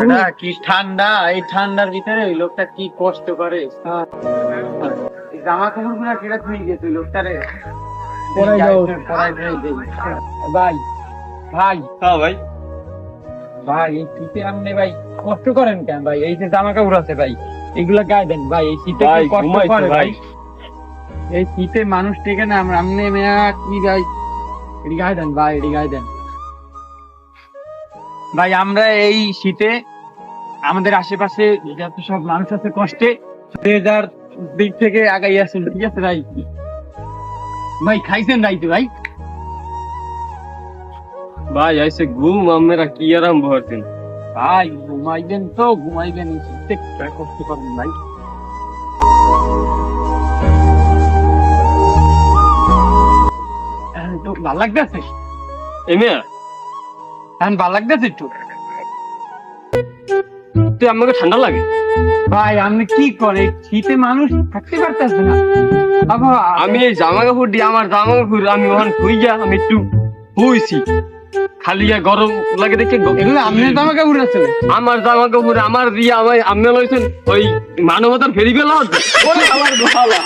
এটা কি ঠান্ডা, এই ঠান্ডার ভিতরে ওই লোকটা কি কষ্ট করে। এই জামা কাপড় গুলা কেটে ধুই গেছে ওই লোকটারে পরাই দাও। পরাই দেই। ভাই ভাই হ্যাঁ ভাই, ভাই এই শীতে আপনি ভাই কষ্ট করেন কেন ভাই? এই যে জামা কাপড় আছে ভাই, এগুলা গায়ে দেন ভাই। এই শীতে ভাই কি কষ্ট ঘুমাইছে করে ভাই। ভাই? এই শীতে মানুষ টেকে না, আমরা আমনে মেয়া কি ভাই, এটি গায়ে দেন ভাই, এটি গায়ে দেন। ভাই আমরা এই শীতে আমাদের আশেপাশে যত সব মানুষ আছে কষ্টে, যে যার দিক থেকে আগাই আসেন, ঠিক আছে ভাই? ভাই খাইছেন রাইতে ভাই? ভাই আইসে ঘুম, আমরা কি আরাম ভরতেন। ভাই ঘুমাইবেন তো ঘুমাইবেন, এই শীতে কষ্ট করবেন ভাই। তো ভালো লাগতেছে, এমে এখন ভালো লাগতেছে একটু। তুই আমাকে ঠান্ডা লাগে? ভাই আপনি কি করে, শীতে মানুষ থাকতে পারতেছে না। আমি এই জামা কাপড় দিয়ে, আমার জামা কাপড় আমি ওখানে শুই যা, আমি একটু শুইছি, খালি গরম লাগে দেখে এগুলো আপনার জামা কাপড় আছে? আমার জামা কাপড় আমার দিয়ে, আমার আপনি লইছেন ওই মানবতার ফেরি গেল আমার বাবা।